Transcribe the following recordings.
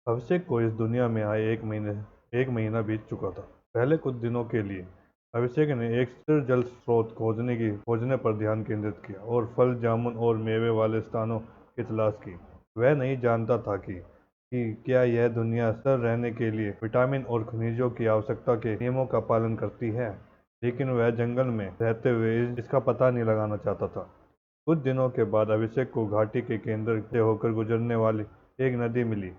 अभिषेक को इस दुनिया में आए एक महीना बीत चुका था। पहले कुछ दिनों के लिए अभिषेक ने एक स्थिर जल स्रोत खोजने पर ध्यान केंद्रित किया और फल, जामुन और मेवे वाले स्थानों की तलाश की। वह नहीं जानता था कि क्या यह दुनिया स्थिर रहने के लिए विटामिन और खनिजों की आवश्यकता के नियमों का पालन करती है, लेकिन वह जंगल में रहते हुए इसका पता नहीं लगाना चाहता था। कुछ दिनों के बाद अभिषेक को घाटी के केंद्र से होकर गुजरने वाली एक नदी मिली,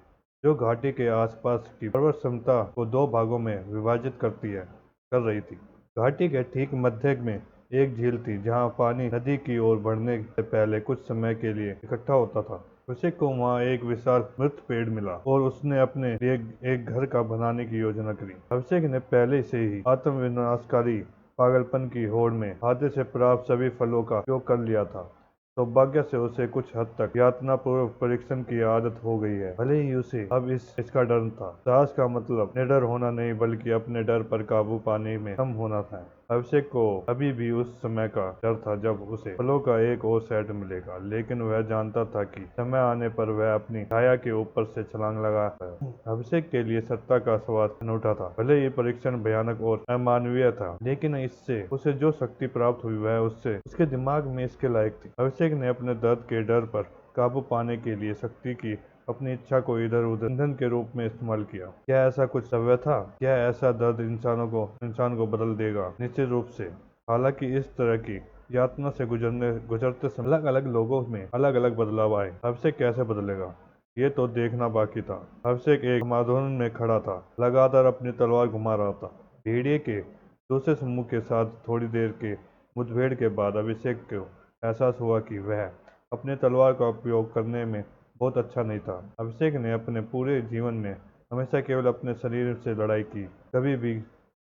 जो घाटी के आसपास की पर्वत क्षमता को दो भागों में विभाजित कर रही थी। घाटी के ठीक मध्य में एक झील थी, जहां पानी नदी की ओर बढ़ने से पहले कुछ समय के लिए इकट्ठा होता था। अभिषेक को वहां एक विशाल मृत पेड़ मिला और उसने अपने लिए एक घर का बनाने की योजना करी। अभिषेक ने पहले से ही आत्मविनाशकारी पागलपन की होड़ में हाथे से प्राप्त सभी फलों का उपयोग कर लिया था। सौभाग्य से उसे कुछ हद तक यातनापूर्वक परीक्षण की आदत हो गई है, भले ही उसे अब इसका डर था। साहस का मतलब निडर होना नहीं, बल्कि अपने डर पर काबू पाने में सक्षम होना था। अभिषेक को अभी भी उस समय का डर था जब उसे फलों का एक और सेट मिलेगा, लेकिन वह जानता था कि समय आने पर वह अपनी छाया के ऊपर से छलांग लगा है। अभिषेक के लिए सत्ता का स्वाद अनूठा था। भले ही परीक्षण भयानक और अमानवीय था, लेकिन इससे उसे जो शक्ति प्राप्त हुई वह उसके दिमाग में इसके लायक थी। अभिषेक ने अपने दर्द के डर पर काबू पाने के लिए शक्ति की अपनी इच्छा को इधर उधर ईंधन के रूप में इस्तेमाल किया। क्या ऐसा कुछ सव्य था? क्या ऐसा दर्द इंसान को बदल देगा? निश्चित रूप से। हालांकि इस तरह की यातना से गुजरते समय अलग अलग लोगों में अलग अलग बदलाव आए। अभिषेक कैसे बदलेगा, ये तो देखना बाकी था। अभिषेक एक समाधान में खड़ा था, लगातार अपनी तलवार घुमा रहा था। भेड़िए के दूसरे समूह के साथ थोड़ी देर के मुठभेड़ के बाद अभिषेक को एहसास हुआ कि वह अपने तलवार का उपयोग करने में बहुत अच्छा नहीं था। अभिषेक ने अपने पूरे जीवन में हमेशा केवल अपने शरीर से लड़ाई की, कभी भी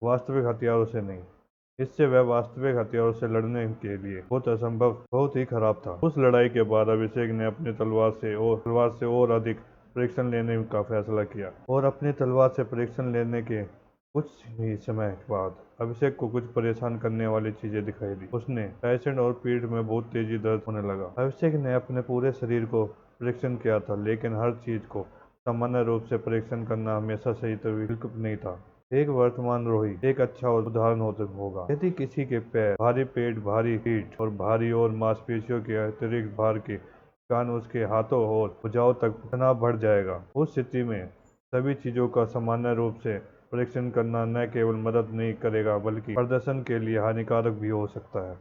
वास्तविक हथियारों से नहीं। इससे वह वास्तविक हथियारों से लड़ने के लिए बहुत ही खराब था। उस लड़ाई के बाद अभिषेक ने अपनी तलवार से और अधिक परीक्षण लेने का फैसला किया, और अपनी तलवार से परीक्षण लेने के कुछ ही समय बाद अभिषेक को कुछ परेशान करने वाली चीजें दिखाई दी। उसने पैसेंट और पीठ में बहुत तेजी दर्द होने लगा। अभिषेक ने अपने पूरे शरीर को परीक्षण किया था, लेकिन हर चीज को सामान्य रूप से परीक्षण करना हमेशा सही विकल्प नहीं था। एक वर्तमान रोही एक अच्छा उदाहरण होगा। यदि किसी के पैर, भारी पेट, भारी पीठ और भारी और मांसपेशियों के अतिरिक्त भार के कारण उसके हाथों और भुजाओं तक तनाव बढ़ जाएगा। उस स्थिति में सभी चीजों का सामान्य रूप से परीक्षण करना न केवल मदद नहीं करेगा, बल्कि प्रदर्शन के लिए हानिकारक भी हो सकता है।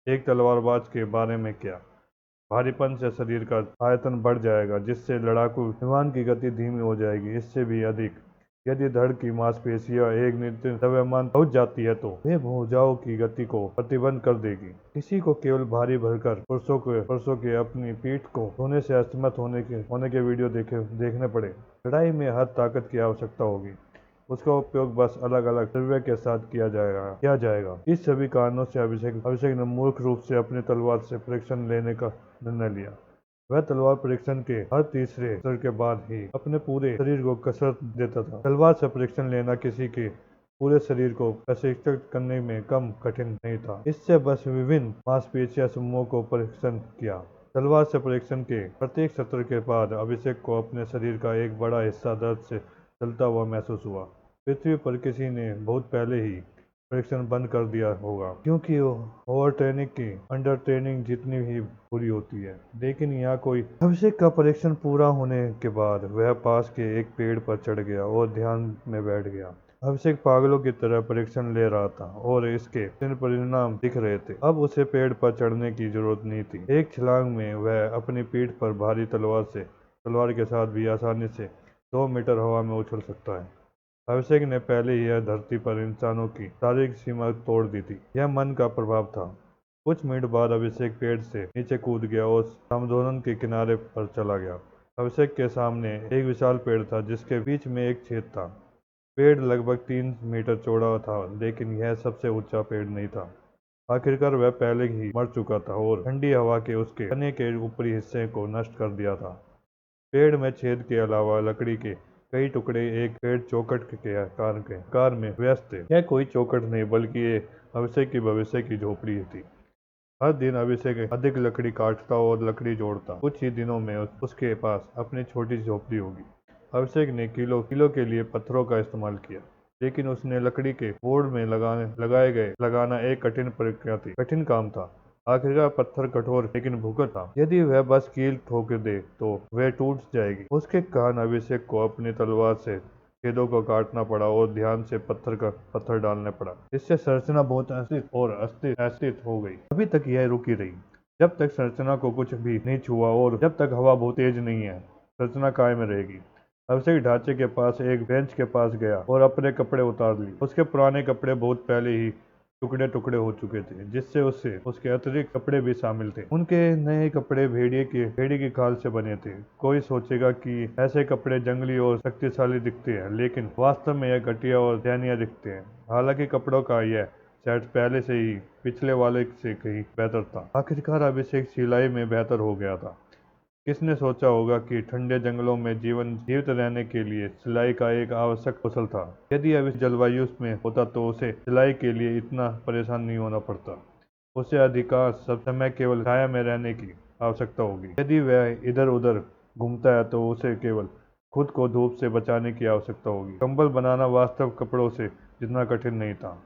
एक तलवारबाज के बारे में क्या? भारीपन से शरीर का आयतन बढ़ जाएगा, जिससे लड़ाकू विमान की गति धीमी हो जाएगी। इससे भी अधिक, यदि धड़ की मांसपेशियां एक निर्दिष्ट द्रव्यमान पहुंच जाती है तो वे भुजाओं की गति को प्रतिबंध कर देगी। किसी को केवल भारी भरकर पुरुषों के अपनी पीठ को धोने से असमर्थ होने के वीडियो देखने पड़े। लड़ाई में हर ताकत की आवश्यकता होगी, उसका उपयोग बस अलग अलग द्रव्य के साथ किया जाएगा। इस सभी कारणों से अभिषेक ने मूर्ख रूप से अपनी तलवार से परीक्षण लेने का निर्णय लिया। वह तलवार परीक्षण के हर तीसरे स्तर के बाद ही अपने पूरे शरीर को कसरत देता था। तलवार से परीक्षण लेना किसी के पूरे शरीर को प्रशिक्षित करने में कम कठिन नहीं था। इससे बस विभिन्न मांसपेशियों समूहों को परीक्षण किया। तलवार से परीक्षण के प्रत्येक सत्र के बाद अभिषेक को अपने शरीर का एक बड़ा हिस्सा दर्द से जलता हुआ महसूस हुआ। पृथ्वी पर किसी ने बहुत पहले ही परीक्षण बंद कर दिया होगा, क्योंकि ओवर ट्रेनिंग की अंडर ट्रेनिंग जितनी ही बुरी होती है। लेकिन यहाँ कोई अभिषेक का परीक्षण पूरा होने के बाद वह पास के एक पेड़ पर चढ़ गया और ध्यान में बैठ गया। अभिषेक पागलों की तरह परीक्षण ले रहा था और इसके परिणाम दिख रहे थे। अब उसे पेड़ पर चढ़ने की जरूरत नहीं थी। एक छलांग में वह अपनी पीठ पर भारी तलवार के साथ भी आसानी से 2 मीटर हवा में उछल सकता है। अभिषेक ने पहले ही यह धरती पर इंसानों की शारीरिक सीमा तोड़ दी थी। यह मन का प्रभाव था। कुछ मिनट बाद अभिषेक पेड़ से नीचे कूद गया और समदोलन के किनारे पर चला गया। अभिषेक के सामने एक विशाल पेड़ था, जिसके बीच में एक छेद था। पेड़ लगभग 3 मीटर चौड़ा था, लेकिन यह सबसे ऊंचा पेड़ नहीं था। आखिरकार वह पहले ही मर चुका था और ठंडी हवा के उसके तने के ऊपरी हिस्से को नष्ट कर दिया था। पेड़ में छेद के अलावा लकड़ी के कई टुकड़े एक पेड़ चौखट के आकार में व्यस्त थे। यह कोई चौखट नहीं, बल्कि ये अभिषेक की भविष्य की झोपड़ी थी। हर दिन अभिषेक अधिक लकड़ी काटता और लकड़ी जोड़ता। कुछ ही दिनों में उसके पास अपनी छोटी झोपड़ी होगी। अभिषेक ने किलो किलो के लिए पत्थरों का इस्तेमाल किया, लेकिन उसने लकड़ी के बोर्ड में लगाना एक कठिन प्रक्रिया थी, कठिन काम था। आखिरकार पत्थर कठोर लेकिन भुगत था। यदि वह बस कील ठोक दे तो वह टूट जाएगी। उसके कारण अभिषेक को अपनी तलवार से छेदों को काटना पड़ा और ध्यान से पत्थर डालने पड़ा। इससे संरचना बहुत अस्थिर हो गई। अभी तक यह रुकी रही जब तक संरचना को कुछ भी नहीं छुआ और जब तक हवा बहुत तेज नहीं है, संरचना कायम रहेगी। अभिषेक ढांचे के पास एक बेंच के पास गया और अपने कपड़े उतार लिए। उसके पुराने कपड़े बहुत पहले ही टुकड़े टुकड़े हो चुके थे, जिससे उसके अतिरिक्त कपड़े भी शामिल थे। उनके नए कपड़े भेड़िए की खाल से बने थे। कोई सोचेगा कि ऐसे कपड़े जंगली और शक्तिशाली दिखते हैं, लेकिन वास्तव में यह घटिया और दयनीय दिखते हैं। हालांकि कपड़ों का यह सेट पहले से ही पिछले वाले से कहीं बेहतर था। आखिरकार अभिषेक सिलाई में बेहतर हो गया था। किसने सोचा होगा कि ठंडे जंगलों में जीवित रहने के लिए सिलाई का एक आवश्यक कौशल था। यदि अब इस जलवायु में होता तो उसे सिलाई के लिए इतना परेशान नहीं होना पड़ता। उसे अधिकांश सब समय केवल छाया में रहने की आवश्यकता होगी। यदि वह इधर उधर घूमता है तो उसे केवल खुद को धूप से बचाने की आवश्यकता होगी। कंबल बनाना वास्तव कपड़ों से जितना कठिन नहीं था।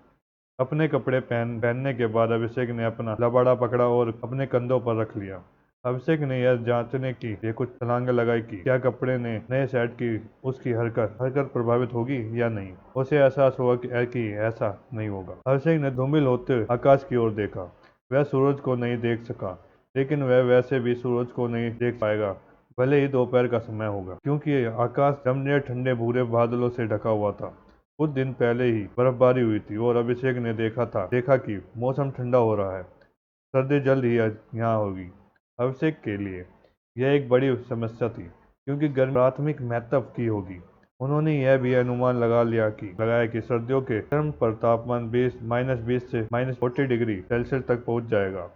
अपने कपड़े पहनने के बाद अभिषेक ने अपना लबाड़ा पकड़ा और अपने कंधों पर रख लिया। अभिषेक ने यह जांचने के लिए कुछ छलांगे लगाई कि क्या कपड़े ने नए सेट की उसकी हरकत प्रभावित होगी या नहीं। उसे एहसास हुआ कि ऐसा नहीं होगा। अभिषेक ने धूमिल होते हुए आकाश की ओर देखा। वह सूरज को नहीं देख सका, लेकिन वह वैसे भी सूरज को नहीं देख पाएगा भले ही दोपहर का समय होगा, क्योंकि आकाश जमने ठंडे भूरे बादलों से ढका हुआ था। कुछ दिन पहले ही बर्फबारी हुई थी और अभिषेक ने देखा कि मौसम ठंडा हो रहा है। सर्दी जल्द ही यहाँ होगी। अभिषेक के लिए यह एक बड़ी समस्या थी, क्योंकि गर्मी प्राथमिक महत्व की होगी। उन्होंने यह भी अनुमान लगाया कि सर्दियों के चरम पर तापमान -20 से -40 डिग्री सेल्सियस तक पहुंच जाएगा।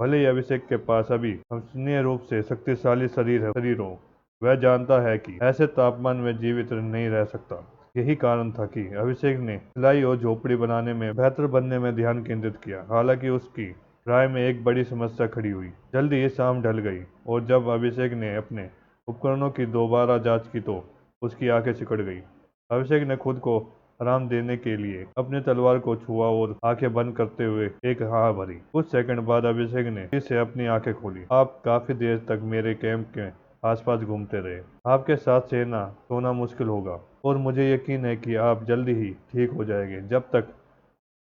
भले ही अभिषेक के पास अभी अविश्वसनीय रूप से शक्तिशाली शरीर हो, वह जानता है कि ऐसे तापमान में जीवित नहीं रह सकता। यही कारण था कि अभिषेक ने सिलाई और झोपड़ी बनाने में बेहतर बनने में ध्यान केंद्रित किया। हालांकि उसकी राय में एक बड़ी समस्या खड़ी हुई। जल्दी ही शाम ढल गई और जब अभिषेक ने अपने उपकरणों की दोबारा जांच की तो उसकी आंखें सिकुड़ गई। अभिषेक ने खुद को आराम देने के लिए अपनी तलवार को छुआ और आंखें बंद करते हुए एक हाँ भरी। कुछ सेकंड बाद अभिषेक ने फिर से अपनी आंखें खोली। आप काफी देर तक मेरे कैंप के आसपास घूमते रहे। आपके साथ सोना मुश्किल होगा और मुझे यकीन है कि आप जल्दी ही ठीक हो जाएंगे। जब तक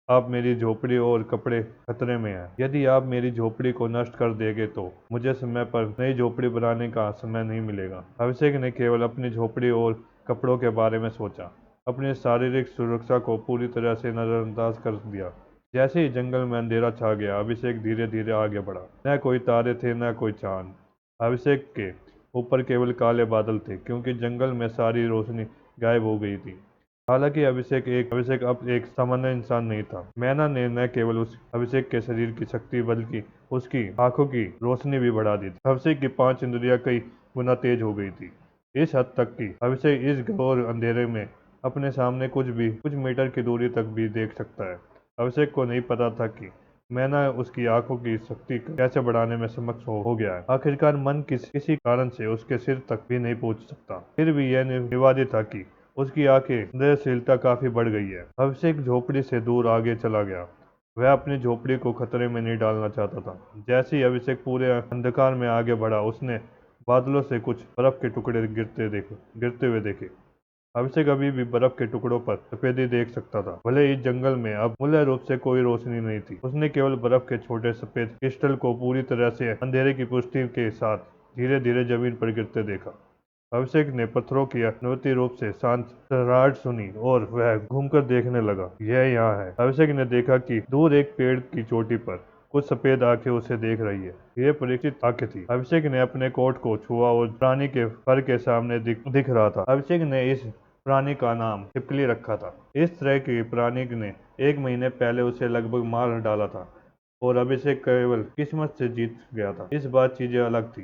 आप मेरी झोपड़ी और कपड़े खतरे में हैं। यदि आप मेरी झोपड़ी को नष्ट कर देंगे तो मुझे समय पर नई झोपड़ी बनाने का समय नहीं मिलेगा। अभिषेक ने केवल अपनी झोपड़ी और कपड़ों के बारे में सोचा, अपनी शारीरिक सुरक्षा को पूरी तरह से नजरअंदाज कर दिया। जैसे ही जंगल में अंधेरा छा गया, अभिषेक धीरे धीरे आगे बढ़ा। न कोई तारे थे, न कोई चांद। अभिषेक के ऊपर केवल काले बादल थे, क्योंकि जंगल में सारी रोशनी गायब हो गई थी। हालांकि अभिषेक अब एक सामान्य इंसान नहीं था। मैना ने न केवल उस अभिषेक के शरीर की शक्ति बल्कि उसकी आंखों की रोशनी भी बढ़ा दी थी। अभिषेक की 5 इंद्रियां कई गुना तेज हो गई थी, इस हद तक कि अभिषेक इस घोर अंधेरे में अपने सामने कुछ मीटर की दूरी तक भी देख सकता है। अभिषेक को नहीं पता था कि मैना उसकी आंखों की शक्ति कैसे बढ़ाने में सक्षम हो गया है। आखिरकार मन किसी कारण से उसके सिर तक भी नहीं पहुंच सकता। फिर भी यह विवादित था कि उसकी आंखें दयशीलता काफी बढ़ गई है। अभिषेक झोपड़ी से दूर आगे चला गया। वह अपनी झोपड़ी को खतरे में नहीं डालना चाहता था। जैसे ही अभिषेक पूरे अंधकार में आगे बढ़ा, उसने बादलों से कुछ बर्फ के टुकड़े गिरते हुए देखे। अभिषेक अभी भी बर्फ के टुकड़ों पर सफेदी देख सकता था, भले ही जंगल में अब मूल्य रूप से कोई रोशनी नहीं थी। उसने केवल बर्फ के छोटे सफेद क्रिस्टल को पूरी तरह से अंधेरे की पुष्टि के साथ धीरे धीरे जमीन पर गिरते देखा। अभिषेक ने पत्थरों की अनुभूति रूप से शांत सहराहट सुनी और वह घूमकर देखने लगा। यह यहाँ है। अभिषेक ने देखा कि दूर एक पेड़ की चोटी पर कुछ सफेद आंखें उसे देख रही है। ये परिचित आंखें थी। अभिषेक ने अपने कोट को छुआ और प्राणी के फर के सामने दिख रहा था। अभिषेक ने इस प्राणी का नाम छिपकली रखा था। इस तरह की प्राणी ने 1 महीने पहले उसे लगभग मार डाला था और अभिषेक केवल किस्मत से जीत गया था। इस बार चीजें अलग थी।